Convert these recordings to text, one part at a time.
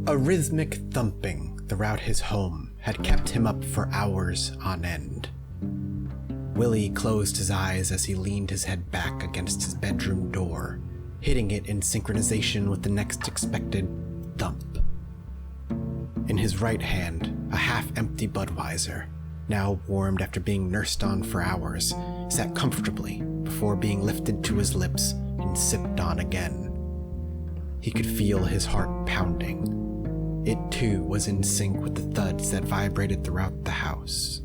A rhythmic thumping throughout his home had kept him up for hours on end. Willie closed his eyes as he leaned his head back against his bedroom door, hitting it in synchronization with the next expected thump. In his right hand, a half-empty Budweiser, now warmed after being nursed on for hours, sat comfortably before being lifted to his lips and sipped on again. He could feel his heart pounding. It too was in sync with the thuds that vibrated throughout the house.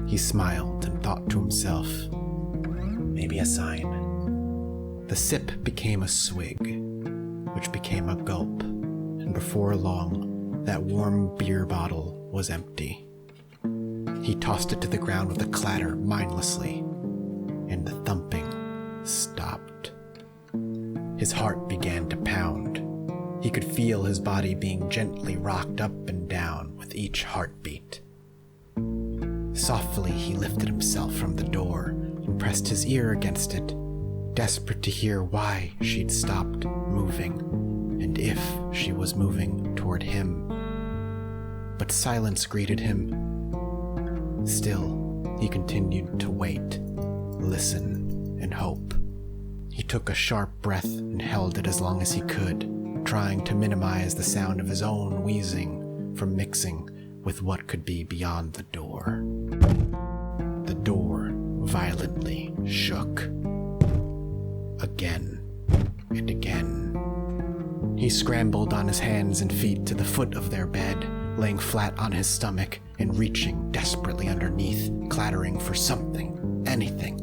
He smiled and thought to himself, maybe a sign. The sip became a swig, which became a gulp, and before long, that warm beer bottle was empty. He tossed it to the ground with a clatter mindlessly, and the thumping stopped. His heart began to pound. He could feel his body being gently rocked up and down with each heartbeat. Softly, he lifted himself from the door and pressed his ear against it, desperate to hear why she'd stopped moving, and if she was moving toward him. But silence greeted him. Still, he continued to wait, listen, and hope. He took a sharp breath and held it as long as he could, trying to minimize the sound of his own wheezing from mixing with what could be beyond the door. The door violently shook. Again and again. He scrambled on his hands and feet to the foot of their bed, laying flat on his stomach and reaching desperately underneath, clattering for something, anything.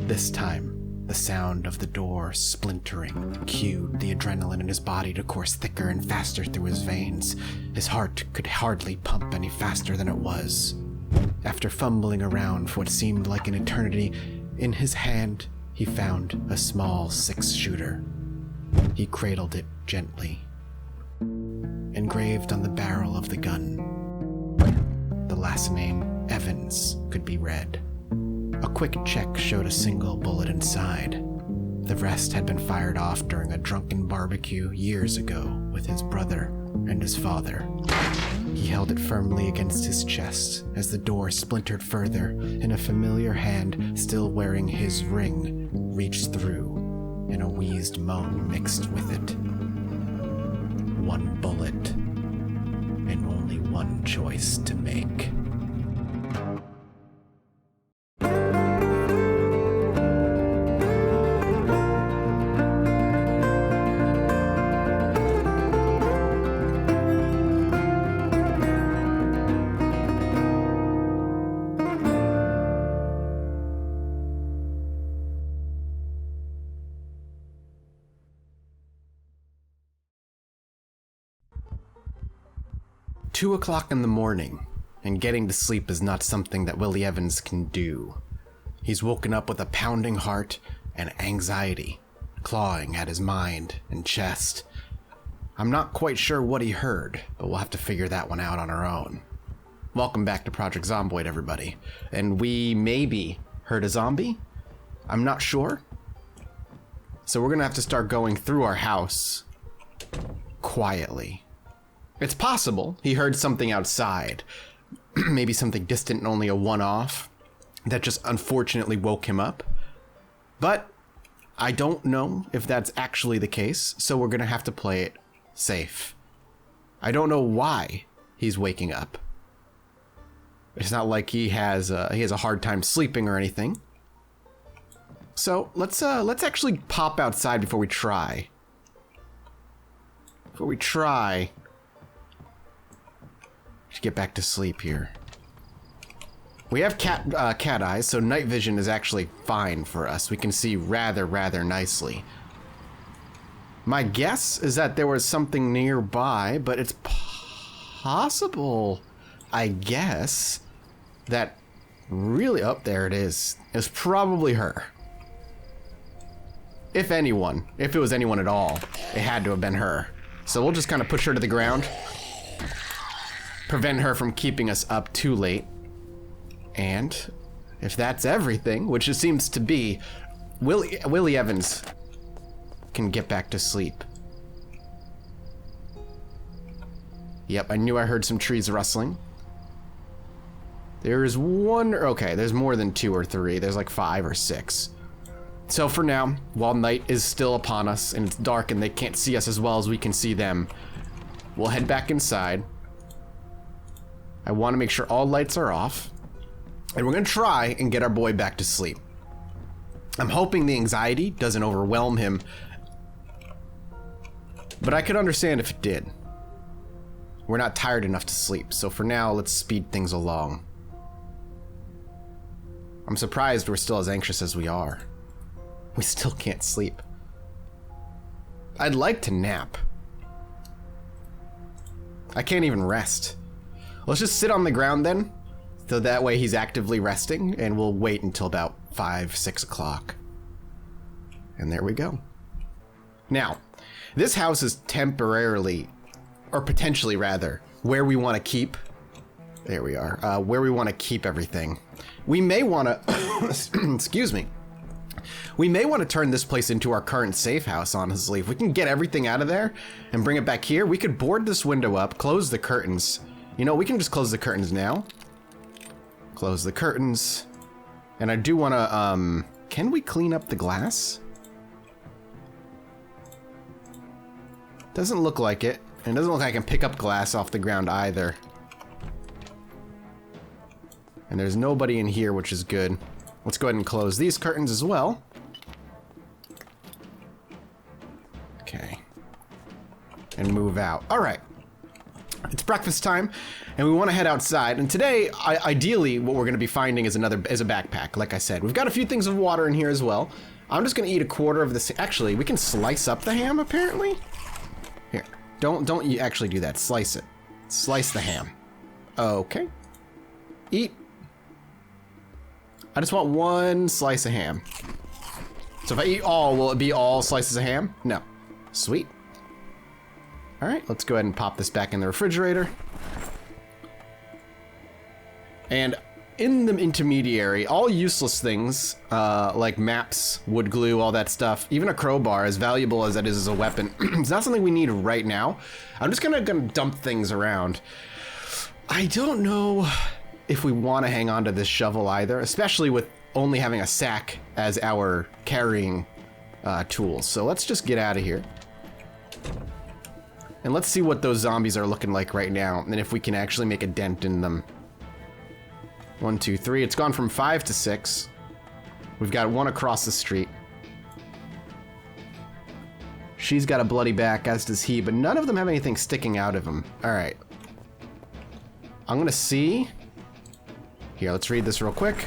This time, the sound of the door splintering cued the adrenaline in his body to course thicker and faster through his veins. His heart could hardly pump any faster than it was. After fumbling around for what seemed like an eternity, in his hand he found a small 6-shooter. He cradled it gently. Engraved on the barrel of the gun, the last name Evans could be read. A quick check showed a single bullet inside. The rest had been fired off during a drunken barbecue years ago with his brother and his father. He held it firmly against his chest as the door splintered further and a familiar hand, still wearing his ring, reached through, and a wheezed moan mixed with it. One bullet, and only one choice to make. Two 2:00 in the morning, and getting to sleep is not something that Willie Evans can do. He's woken up with a pounding heart and anxiety clawing at his mind and chest. I'm not quite sure what he heard, but we'll have to figure that one out on our own. Welcome back to Project Zomboid, everybody. And we maybe heard a zombie? I'm not sure. So we're gonna have to start going through our house quietly. It's possible he heard something outside, maybe something distant and only a one-off that just unfortunately woke him up. But I don't know if that's actually the case, so we're gonna have to play it safe. I don't know why he's waking up. It's not like he has a hard time sleeping or anything. So let's actually pop outside before we try. To get back to sleep here. We have cat eyes, so night vision is actually fine for us. We can see rather nicely. My guess is that there was something nearby, but it's possible, I guess, that really... Oh, there it is. It's probably her. If anyone. If it was anyone at all, it had to have been her. So we'll just kind of push her to the ground. Prevent her from keeping us up too late. And if that's everything, which it seems to be, Willie Evans can get back to sleep. Yep, I knew I heard some trees rustling. There's one... Okay, there's more than 2 or 3. There's like 5 or 6. So for now, while night is still upon us and it's dark and they can't see us as well as we can see them, we'll head back inside. I want to make sure all lights are off. And we're going to try and get our boy back to sleep. I'm hoping the anxiety doesn't overwhelm him. But I could understand if it did. We're not tired enough to sleep, so for now, let's speed things along. I'm surprised we're still as anxious as we are. We still can't sleep. I'd like to nap. I can't even rest. Let's just sit on the ground then, so that way he's actively resting, and we'll wait until about 5, 6 o'clock. And there we go. Now, this house is temporarily, or potentially rather, where we want to keep, there we are, where we want to keep everything. We may want to, excuse me, we may want to turn this place into our current safe house, honestly. If we can get everything out of there and bring it back here, we could board this window up, close the curtains. You know, we can just close the curtains now. Close the curtains. And I do want to, can we clean up the glass? Doesn't look like it. And it doesn't look like I can pick up glass off the ground either. And there's nobody in here, which is good. Let's go ahead and close these curtains as well. Okay. And move out. All right. It's breakfast time, and we want to head outside. And today, ideally, what we're going to be finding is a backpack, like I said. We've got a few things of water in here as well. I'm just going to eat a quarter of this. Actually, we can slice up the ham, apparently. Here. Don't you actually do that. Slice it. Slice the ham. Okay. Eat. I just want one slice of ham. So if I eat all, will it be all slices of ham? No. Sweet. All right, let's go ahead and pop this back in the refrigerator. And in the intermediary, all useless things, like maps, wood glue, all that stuff, even a crowbar, as valuable as that is as a weapon, it's not something we need right now. I'm just gonna dump things around. I don't know if we want to hang on to this shovel either, especially with only having a sack as our carrying tools. So let's just get out of here. And let's see what those zombies are looking like right now, and if we can actually make a dent in them. 1, 2, 3. It's gone from 5 to 6. We've got one across the street. She's got a bloody back, as does he, but none of them have anything sticking out of them. All right. I'm gonna see. Here, let's read this real quick.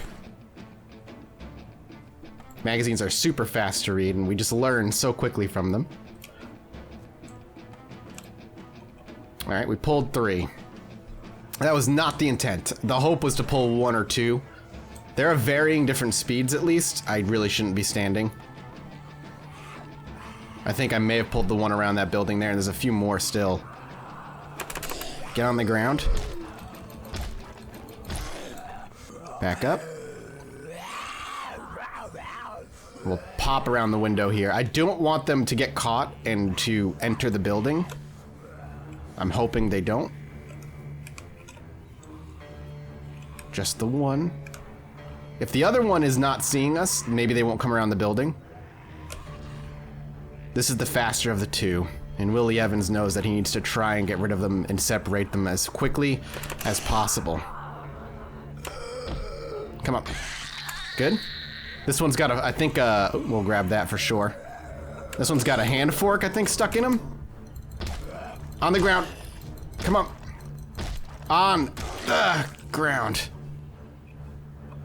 Magazines are super fast to read, and we just learn so quickly from them. All right, we pulled 3. That was not the intent. The hope was to pull 1 or 2. There are varying different speeds, at least. I really shouldn't be standing. I think I may have pulled the one around that building there, and there's a few more still. Get on the ground. Back up. We'll pop around the window here. I don't want them to get caught and to enter the building. I'm hoping they don't. Just the one. If the other one is not seeing us, maybe they won't come around the building. This is the faster of the two, and Willie Evans knows that he needs to try and get rid of them and separate them as quickly as possible. Come on. Good. This one's got a, I think, we'll grab that for sure. This one's got a hand fork, I think, stuck in him. On the ground. Come on. On the ground.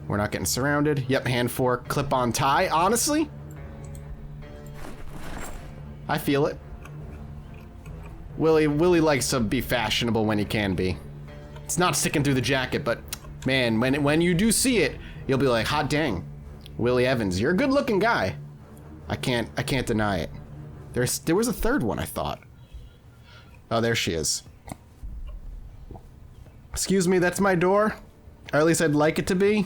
We're not getting surrounded. Yep, hand fork, clip-on tie. Honestly, I feel it. Willie likes to be fashionable when he can be. It's not sticking through the jacket, but man, when you do see it, you'll be like, hot dang, Willie Evans, you're a good-looking guy. I can't deny it. There was a third one, I thought. Oh, there she is. Excuse me, that's my door. Or at least I'd like it to be.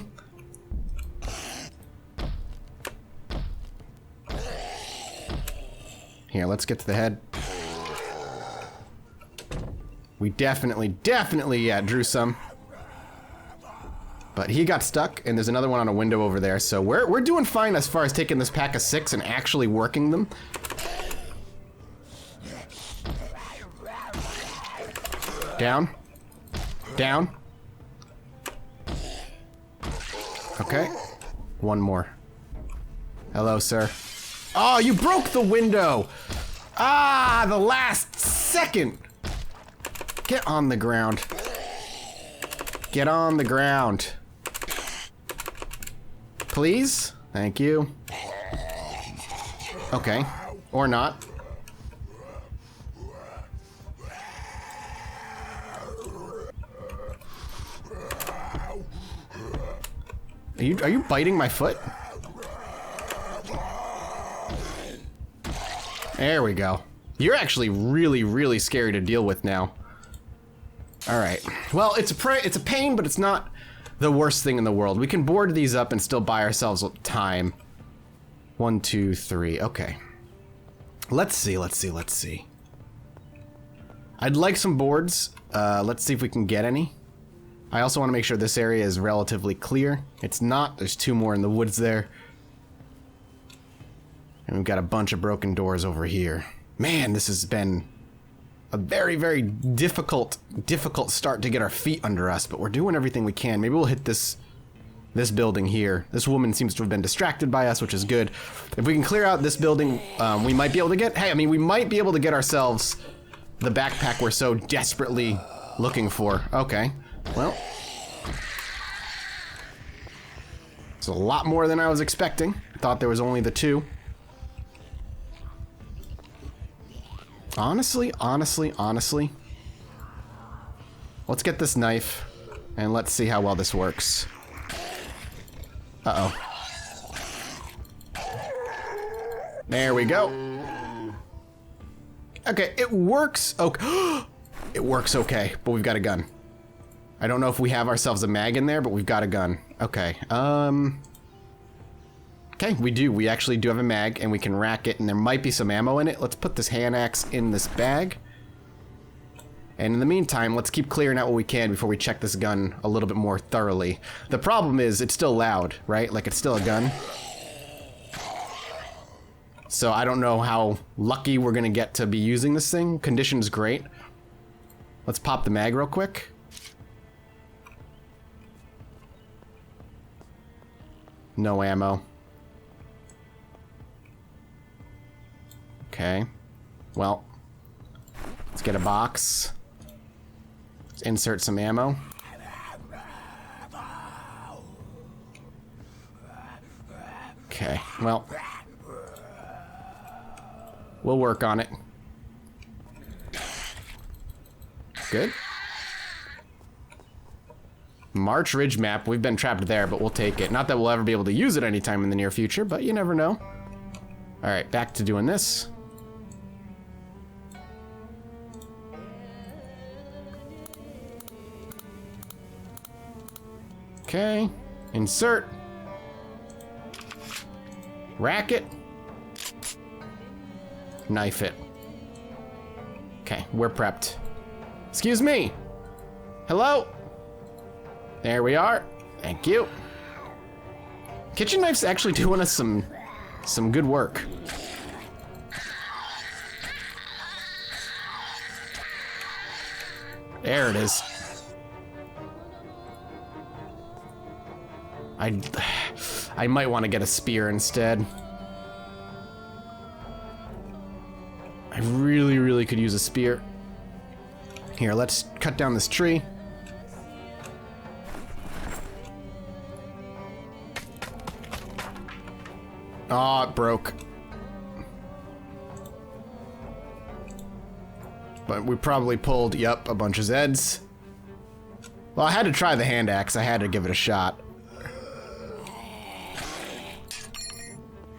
Here, let's get to the head. We definitely, yeah, drew some. But he got stuck, and there's another one on a window over there, so we're doing fine as far as taking this pack of 6 and actually working them. Down. Down. Okay. One more. Hello, sir. Oh, you broke the window! Ah, the last second! Get on the ground. Get on the ground. Please? Thank you. Okay. Or not. Are you biting my foot? There we go. You're actually really, really scary to deal with now. Alright. Well, it's a pain, but it's not the worst thing in the world. We can board these up and still buy ourselves time. 1, 2, 3. Okay. Let's see. I'd like some boards. Let's see if we can get any. I also want to make sure this area is relatively clear. It's not. There's 2 more in the woods there. And we've got a bunch of broken doors over here. Man, this has been a very, very difficult start to get our feet under us, but we're doing everything we can. Maybe we'll hit this building here. This woman seems to have been distracted by us, which is good. If we can clear out this building, we might be able to get... Hey, I mean, we might be able to get ourselves the backpack we're so desperately looking for. Okay. Well, it's a lot more than I was expecting. I thought there was only the 2. Honestly, let's get this knife and let's see how well this works. Uh-oh. There we go. Okay, it works. Okay. It works okay, but we've got a gun. I don't know if we have ourselves a mag in there, but we've got a gun. Okay, okay, we do. We actually do have a mag, and we can rack it, and there might be some ammo in it. Let's put this hand axe in this bag. And in the meantime, let's keep clearing out what we can before we check this gun a little bit more thoroughly. The problem is, it's still loud, right? Like, it's still a gun. So I don't know how lucky we're gonna get to be using this thing. Condition's great. Let's pop the mag real quick. No ammo. Okay. Well, let's get a box. Let's insert some ammo. Okay, well, we'll work on it. Good. March Ridge map. We've been trapped there, but we'll take it. Not that we'll ever be able to use it anytime in the near future, but you never know. Alright, back to doing this. Okay. Insert. Rack it. Knife it. Okay, we're prepped. Excuse me. Hello? There we are. Thank you. Kitchen knife's actually doing us some good work. There it is. I might want to get a spear instead. I really, really could use a spear. Here, let's cut down this tree. Oh, it broke. But we probably pulled, yep, a bunch of Zeds. Well, I had to try the hand axe. I had to give it a shot.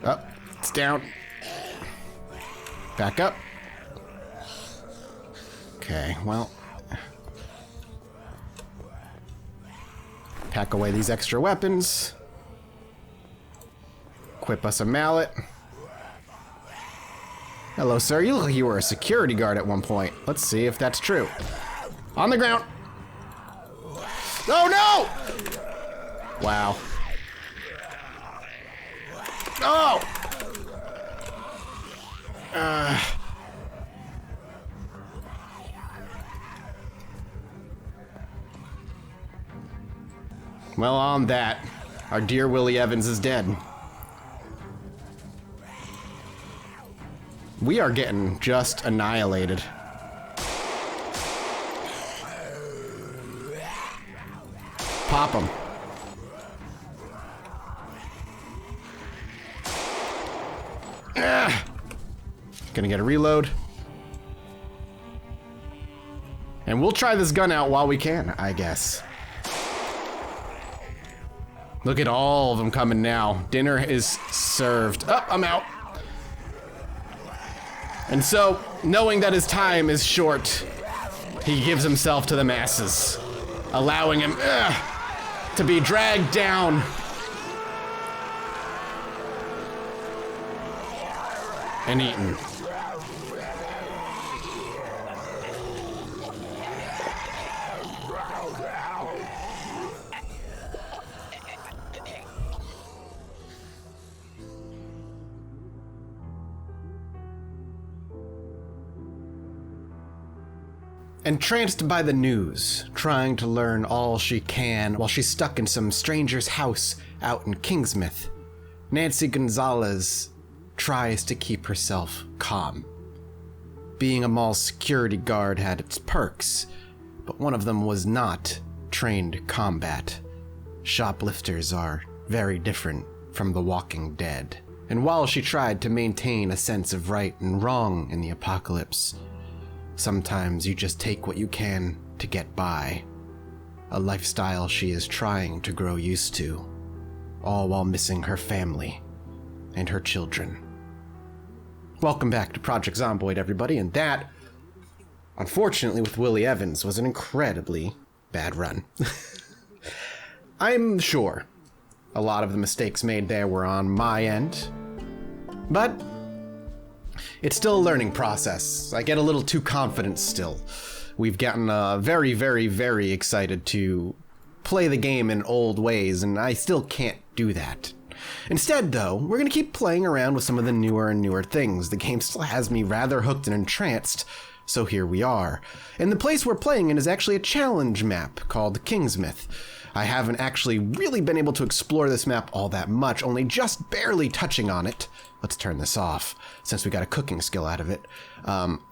Oh, it's down. Back up. Okay, well. Pack away these extra weapons. Equip us a mallet. Hello, sir. You look like you were a security guard at one point. Let's see if that's true. On the ground. Oh no! Wow. Oh! Well, on that, our dear Willie Evans is dead. We are getting just annihilated. Pop him. Gonna get a reload. And we'll try this gun out while we can, I guess. Look at all of them coming now. Dinner is served. Oh, I'm out. And so, knowing that his time is short, he gives himself to the masses, allowing him to be dragged down and eaten. Entranced by the news, trying to learn all she can while she's stuck in some stranger's house out in Kingsmith, Nancy Gonzalez tries to keep herself calm. Being a mall security guard had its perks, but one of them was not trained combat. Shoplifters are very different from the walking dead. And while she tried to maintain a sense of right and wrong in the apocalypse, sometimes you just take what you can to get by. A lifestyle she is trying to grow used to, all while missing her family and her children. Welcome back to Project Zomboid, everybody, and that, unfortunately with Willie Evans, was an incredibly bad run. I'm sure a lot of the mistakes made there were on my end, but it's still a learning process. I get a little too confident still. We've gotten very, very, very excited to play the game in old ways, and I still can't do that. Instead, though, we're going to keep playing around with some of the newer and newer things. The game still has me rather hooked and entranced, so here we are. And the place we're playing in is actually a challenge map called Kingsmith. I haven't actually really been able to explore this map all that much, only just barely touching on it. Let's turn this off, since we got a cooking skill out of it,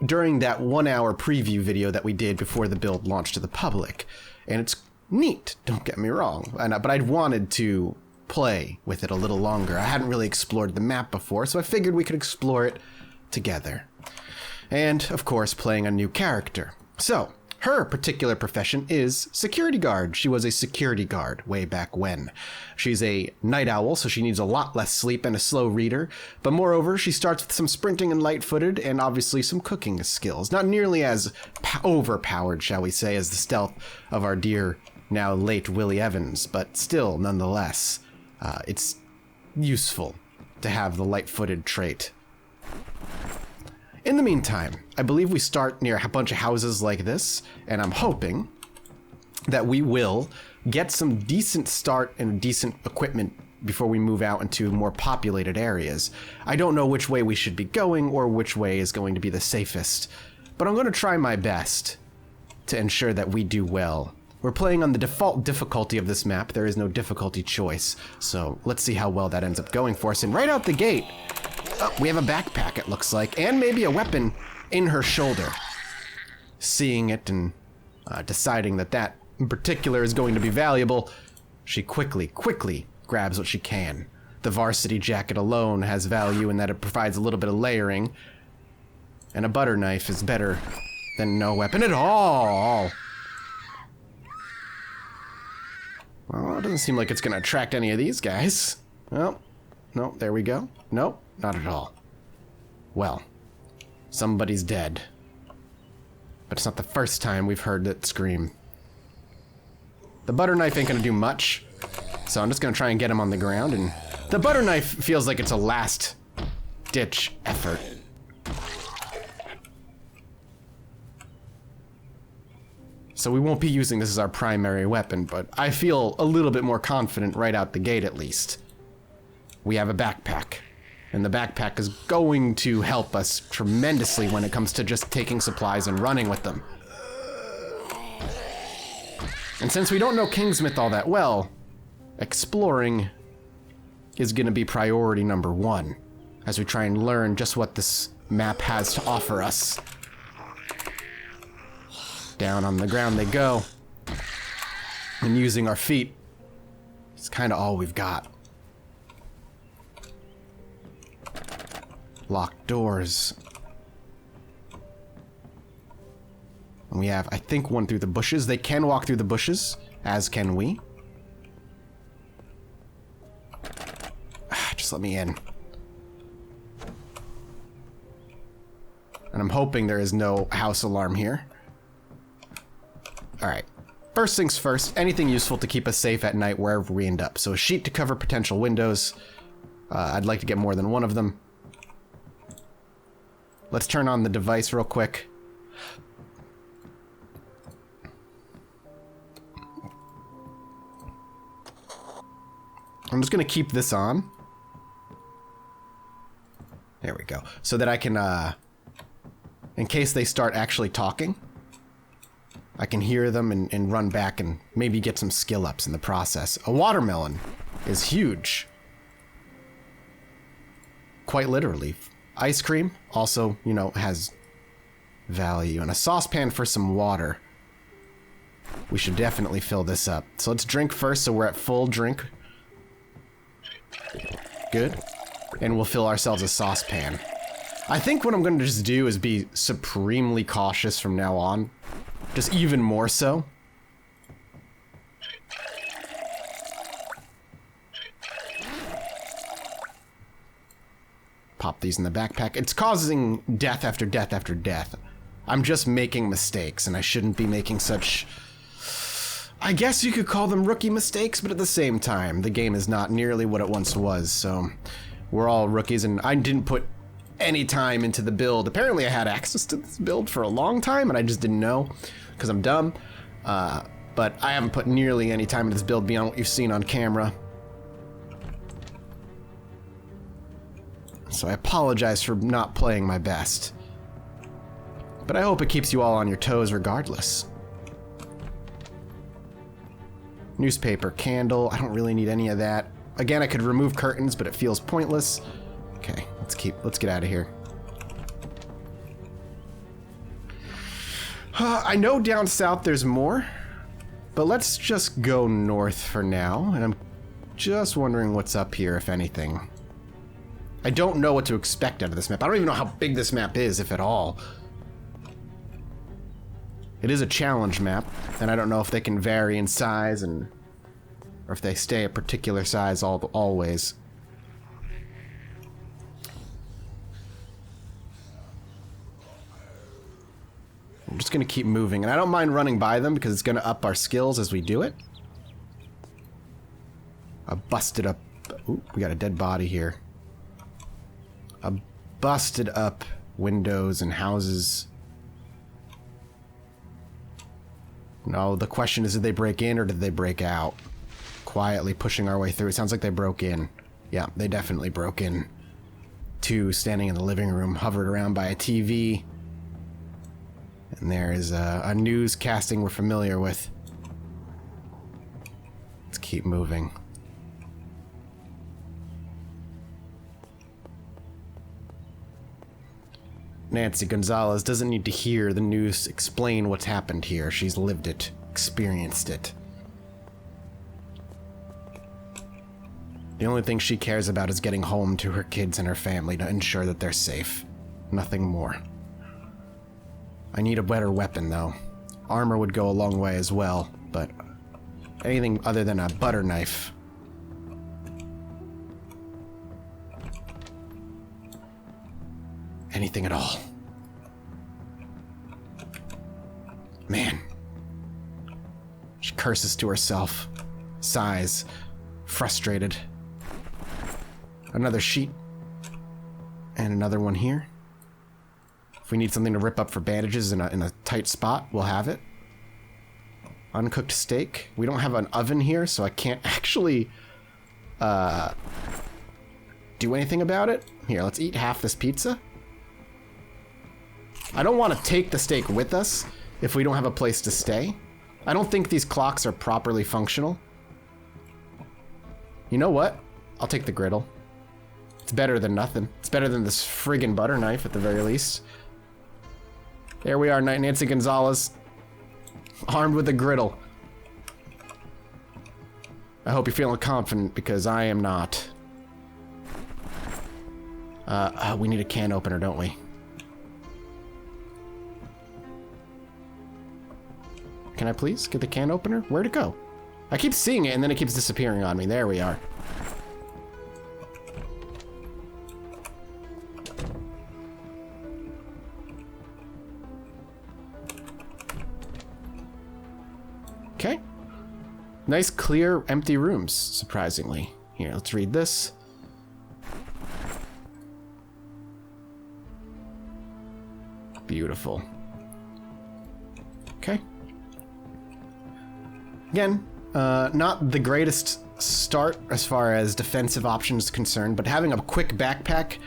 during that 1-hour preview video that we did before the build launched to the public. And it's neat, don't get me wrong, but I'd wanted to play with it a little longer. I hadn't really explored the map before, so I figured we could explore it together. And, of course, playing a new character. So, her particular profession is security guard. She was a security guard way back when. She's a night owl, so she needs a lot less sleep and a slow reader. But moreover, she starts with some sprinting and light-footed and obviously some cooking skills. Not nearly as overpowered, shall we say, as the stealth of our dear, now late Willie Evans, but still, nonetheless, it's useful to have the light-footed trait. In the meantime, I believe we start near a bunch of houses like this, and I'm hoping that we will get some decent start and decent equipment before we move out into more populated areas. I don't know which way we should be going or which way is going to be the safest, but I'm going to try my best to ensure that we do well. We're playing on the default difficulty of this map. There is no difficulty choice, so let's see how well that ends up going for us. And right out the gate, oh, we have a backpack, it looks like, and maybe a weapon in her shoulder. Seeing it and deciding that that in particular is going to be valuable, she quickly grabs what she can. The varsity jacket alone has value in that it provides a little bit of layering, and a butter knife is better than no weapon at all. Well, it doesn't seem like it's going to attract any of these guys. Well, no, there we go. Nope, not at all. Well, somebody's dead. But it's not the first time we've heard that scream. The butter knife ain't going to do much, so I'm just going to try and get him on the ground, and the butter knife feels like it's a last-ditch effort. so we won't be using this as our primary weapon, but I feel a little bit more confident right out the gate at least. We have a backpack, and the backpack is going to help us tremendously when it comes to just taking supplies and running with them. And since we don't know Kingsmith all that well, exploring is going to be priority number 1 as we try and learn just what this map has to offer us. Down on the ground they go. And using our feet is kind of all we've got. Locked doors. And we have, I think, one through the bushes. They can walk through the bushes, as can we. Just let me in. And I'm hoping there is no house alarm here. Alright. First things first, anything useful to keep us safe at night wherever we end up. So a sheet to cover potential windows. I'd like to get more than one of them. Let's turn on the device real quick. I'm just going to keep this on. There we go. So that I can, in case they start actually talking, I can hear them and run back and maybe get some skill ups in the process. A watermelon is huge. Quite literally. Ice cream also, you know, has value. And a saucepan for some water. We should definitely fill this up. So let's drink first so we're at full drink. Good. And we'll fill ourselves a saucepan. I think what I'm going to just do is be supremely cautious from now on. Just even more so. Pop these in the backpack. It's causing death after death after death. I'm just making mistakes, and I shouldn't be making such... I guess you could call them rookie mistakes, but at the same time, the game is not nearly what it once was, so... We're all rookies, and I didn't put any time into the build. Apparently I had access to this build for a long time, and I just didn't know, because I'm dumb. But I haven't put nearly any time into this build beyond what you've seen on camera. So I apologize for not playing my best. But I hope it keeps you all on your toes regardless. Newspaper, candle, I don't really need any of that. Again, I could remove curtains, but it feels pointless. Okay, let's get out of here. I know down south there's more, but let's just go north for now, and I'm just wondering what's up here, if anything. I don't know what to expect out of this map. I don't even know how big this map is, if at all. It is a challenge map, and I don't know if they can vary in size and... or if they stay a particular size always. I'm just gonna keep moving, and I don't mind running by them because it's gonna up our skills as we do it. A busted up... Ooh, we got a dead body here. A busted up windows and houses. No, the question is, did they break in or did they break out? Quietly pushing our way through. It sounds like they broke in. Yeah, they definitely broke in. Two standing in the living room, hovered around by a TV. And there is a newscasting we're familiar with. Let's keep moving. Nancy Gonzalez doesn't need to hear the news explain what's happened here. She's lived it, experienced it. The only thing she cares about is getting home to her kids and her family to ensure that they're safe. Nothing more. I need a better weapon, though. Armor would go a long way as well, but anything other than a butter knife. Anything at all. Man. She curses to herself. Sighs. Frustrated. Another sheet. And another one here. If we need something to rip up for bandages in a tight spot, we'll have it. Uncooked steak. We don't have an oven here, so I can't actually do anything about it. Here, let's eat half this pizza. I don't want to take the steak with us if we don't have a place to stay. I don't think these clocks are properly functional. You know what? I'll take the griddle. It's better than nothing. It's better than this friggin' butter knife at the very least. There we are, Nancy Gonzalez. Armed with a griddle. I hope you're feeling confident, because I am not. We need a can opener, don't we? Can I please get the can opener? Where'd it go? I keep seeing it and then it keeps disappearing on me. There we are. Okay. Nice, clear, empty rooms, surprisingly. Here, let's read this. Beautiful. Okay. Again, not the greatest start as far as defensive options is concerned, but having a quick backpack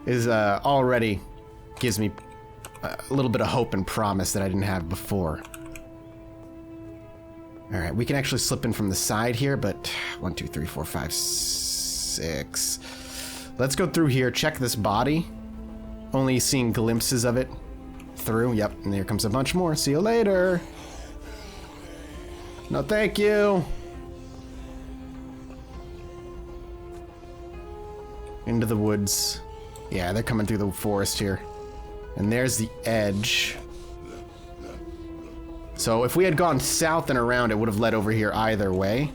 is already gives me a little bit of hope and promise that I didn't have before. Alright, we can actually slip in from the side here, but 1, 2, 3, 4, 5, 6. Let's go through here, check this body. Only seeing glimpses of it through. Yep, and here comes a bunch more. See you later. No, thank you. Into the woods. Yeah, they're coming through the forest here. And there's the edge. So if we had gone south and around, it would have led over here either way.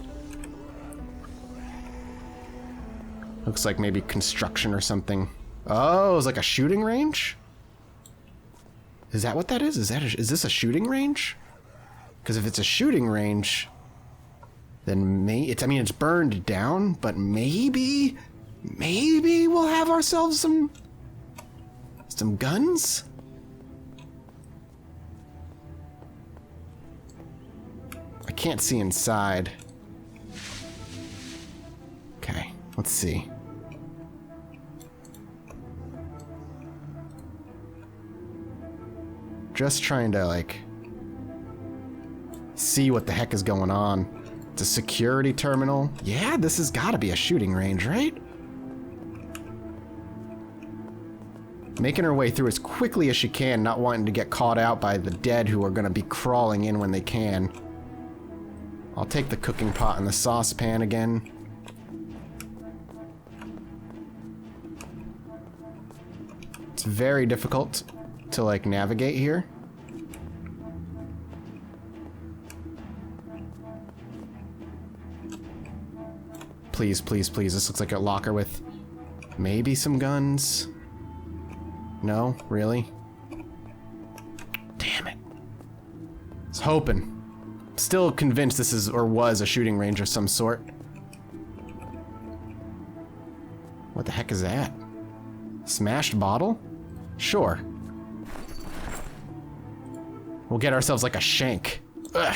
Looks like maybe construction or something. Oh, it's like a shooting range? Is that what that is? Is this a shooting range? Because if it's a shooting range, then I mean, it's burned down, but maybe we'll have ourselves some guns? I can't see inside. Okay, let's see. Just trying to, like, see what the heck is going on. It's a security terminal. Yeah, this has got to be a shooting range, right? Making her way through as quickly as she can, not wanting to get caught out by the dead who are going to be crawling in when they can. I'll take the cooking pot and the saucepan again. It's very difficult to, like, navigate here. Please, please, please. This looks like a locker with maybe some guns. No? Really? Damn it. I was hoping. Still convinced this is or was a shooting range of some sort. What the heck is that? Smashed bottle? Sure. We'll get ourselves like a shank. Ugh.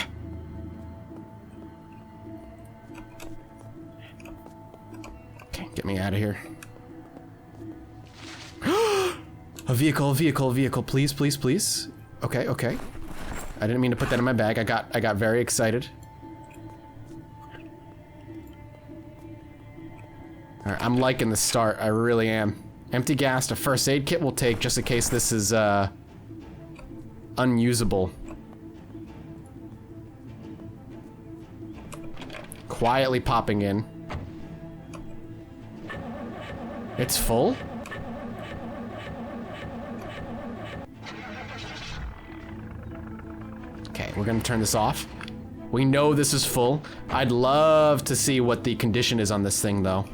Okay, get me out of here. A vehicle, please, please, please. Okay, okay. I didn't mean to put that in my bag. I got very excited. Alright, I'm liking the start. I really am. Empty gas, a first aid kit will take just in case this is unusable. Quietly popping in. It's full? Okay, we're gonna turn this off. We know this is full. I'd love to see what the condition is on this thing, though.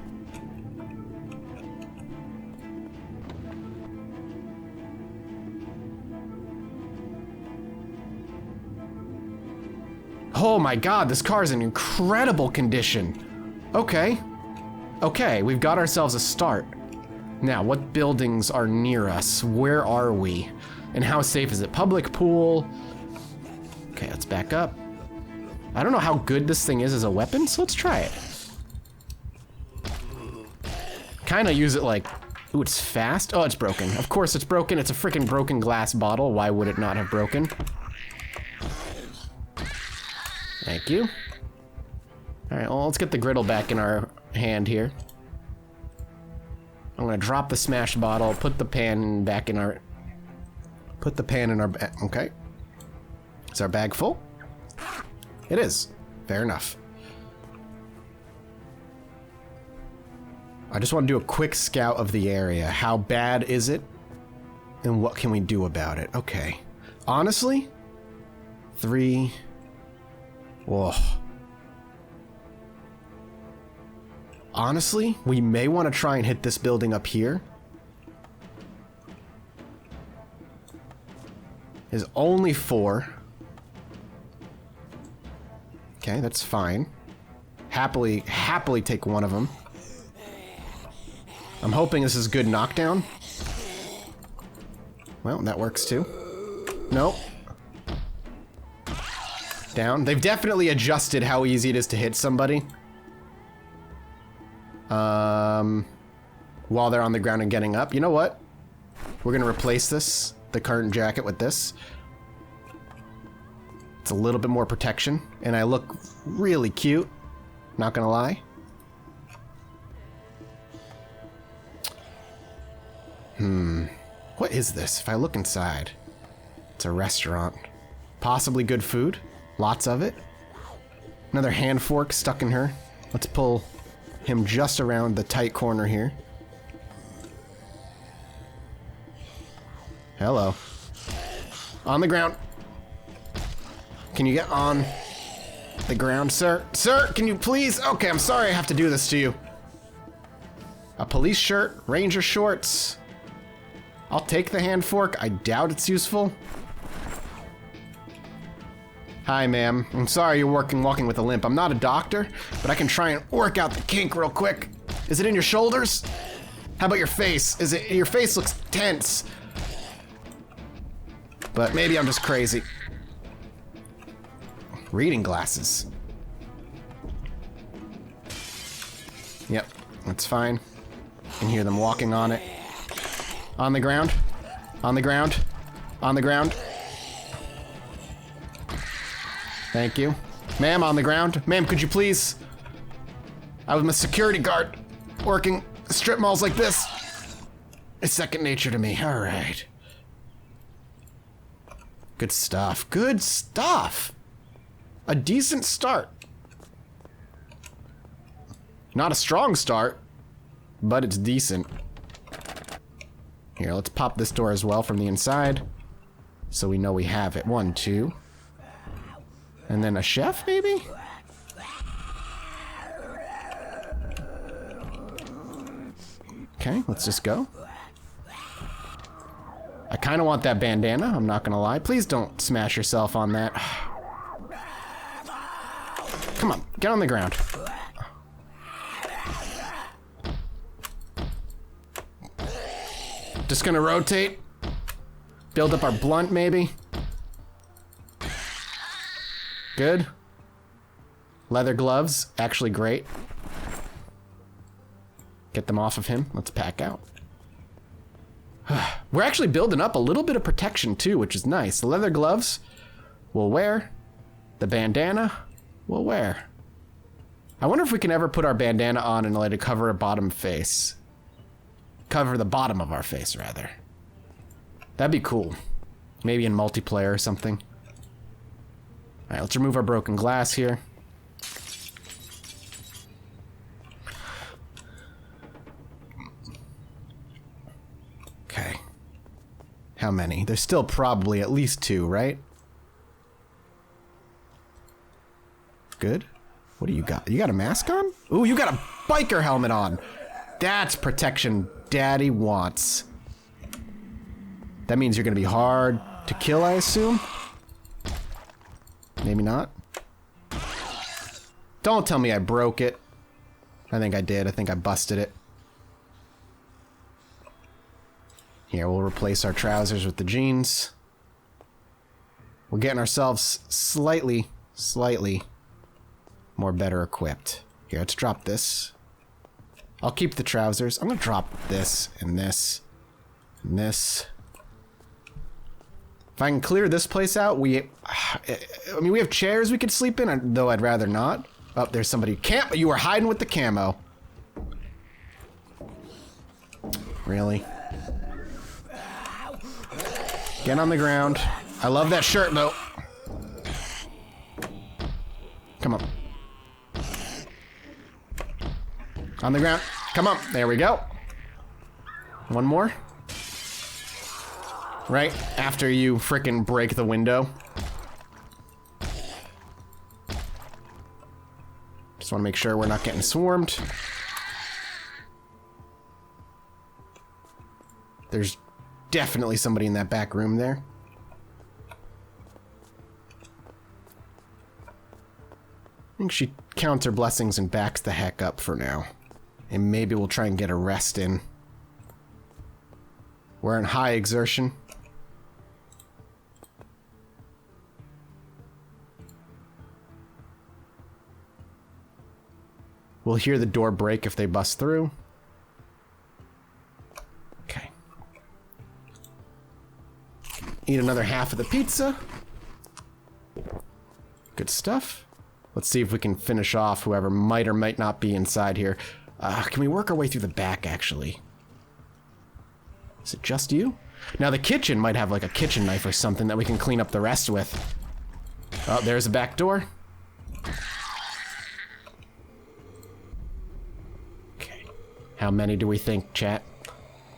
Oh my god, this car is in incredible condition. Okay. Okay, we've got ourselves a start. Now, what buildings are near us? Where are we? And how safe is it? Public pool. Okay, let's back up. I don't know how good this thing is as a weapon, so let's try it. Kind of use it like... Ooh, it's fast. Oh, it's broken. Of course it's broken. It's a freaking broken glass bottle. Why would it not have broken? Thank you. Alright, well, let's get the griddle back in our hand here. I'm gonna drop the smashed bottle, put the pan back in our... Put the pan in our... Okay. Is our bag full? It is. Fair enough. I just want to do a quick scout of the area. How bad is it? And what can we do about it? Okay. Honestly? 3... Whoa. Honestly, we may want to try and hit this building up here. Is only 4. Okay, that's fine. Happily take one of them. I'm hoping this is good knockdown. Well, that works too. Nope. Down. They've definitely adjusted how easy it is to hit somebody. While they're on the ground and getting up. You know what? We're gonna replace this, the current jacket, with this. It's a little bit more protection, and I look really cute. Not gonna lie. What is this? If I look inside, it's a restaurant. Possibly good food. Lots of it. Another hand fork stuck in her. Let's pull him just around the tight corner here. Hello. On the ground. Can you get on the ground, sir? Sir, can you please? Okay, I'm sorry I have to do this to you. A police shirt, ranger shorts. I'll take the hand fork. I doubt it's useful. Hi, ma'am. I'm sorry you're walking with a limp. I'm not a doctor, but I can try and work out the kink real quick. Is it in your shoulders? How about your face? Your face looks tense. But maybe I'm just crazy. Reading glasses. Yep, that's fine. You can hear them walking on it. On the ground. On the ground. On the ground. Thank you. Ma'am, on the ground. Ma'am, could you please? I'm a security guard working strip malls like this. It's second nature to me. All right. Good stuff. Good stuff. A decent start. Not a strong start, but it's decent. Here, let's pop this door as well from the inside, so we know we have it. 1, 2. And then a chef, maybe? Okay, let's just go. I kind of want that bandana, I'm not gonna lie. Please don't smash yourself on that. Come on, get on the ground. Just gonna rotate. Build up our blunt, maybe. Good. Leather gloves, actually great. Get them off of him. Let's pack out. We're actually building up a little bit of protection too, which is nice. The leather gloves we'll wear. The bandana we'll wear. I wonder if we can ever put our bandana on and let it cover a bottom face. Cover the bottom of our face, rather. That'd be cool. Maybe in multiplayer or something. Alright, let's remove our broken glass here. Okay. How many? There's still probably at least 2, right? Good. What do you got? You got a mask on? Ooh, you got a biker helmet on. That's protection Daddy wants. That means you're gonna be hard to kill, I assume? Maybe not. Don't tell me I broke it. I think I did. I think I busted it. Here, we'll replace our trousers with the jeans. We're getting ourselves slightly more better equipped. Here, let's drop this. I'll keep the trousers. I'm gonna drop this and this and this. If I can clear this place out, I mean, we have chairs we could sleep in, though I'd rather not. Oh, there's somebody. You were hiding with the camo. Really? Get on the ground. I love that shirt, though. Come on. On the ground. Come on. There we go. One more. Right after you frickin' break the window. Just want to make sure we're not getting swarmed. There's definitely somebody in that back room there. I think she counts her blessings and backs the heck up for now. And maybe we'll try and get a rest in. We're in high exertion. We'll hear the door break if they bust through. Okay. Eat another half of the pizza. Good stuff. Let's see if we can finish off whoever might or might not be inside here. Can we work our way through the back, actually? Is it just you? Now, the kitchen might have, like, a kitchen knife or something that we can clean up the rest with. Oh, there's a back door. Okay. How many do we think, chat?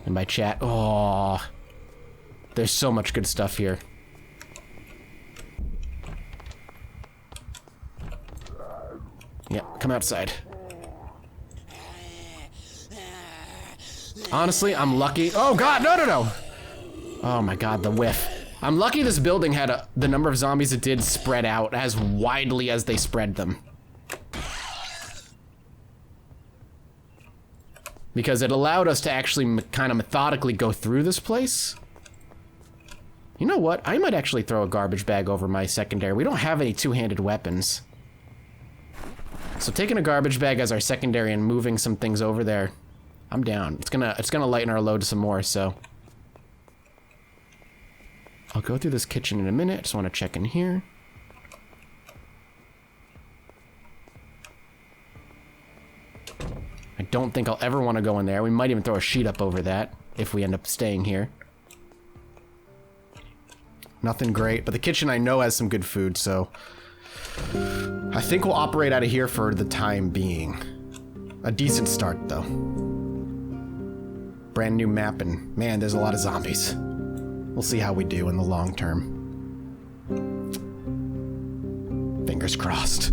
And by chat, oh, there's so much good stuff here. Yeah, come outside. Honestly, I'm lucky. Oh god, no. Oh my god, the whiff. I'm lucky this building had the number of zombies it did spread out as widely as they spread them. Because it allowed us to actually kind of methodically go through this place. You know what? I might actually throw a garbage bag over my secondary. We don't have any two-handed weapons. So taking a garbage bag as our secondary and moving some things over there, I'm down. It's gonna lighten our load some more, so. I'll go through this kitchen in a minute. Just want to check in here. I don't think I'll ever want to go in there. We might even throw a sheet up over that if we end up staying here. Nothing great, but the kitchen I know has some good food, so I think we'll operate out of here for the time being. A decent start, though. Brand new map, and man, there's a lot of zombies. We'll see how we do in the long term. Fingers crossed.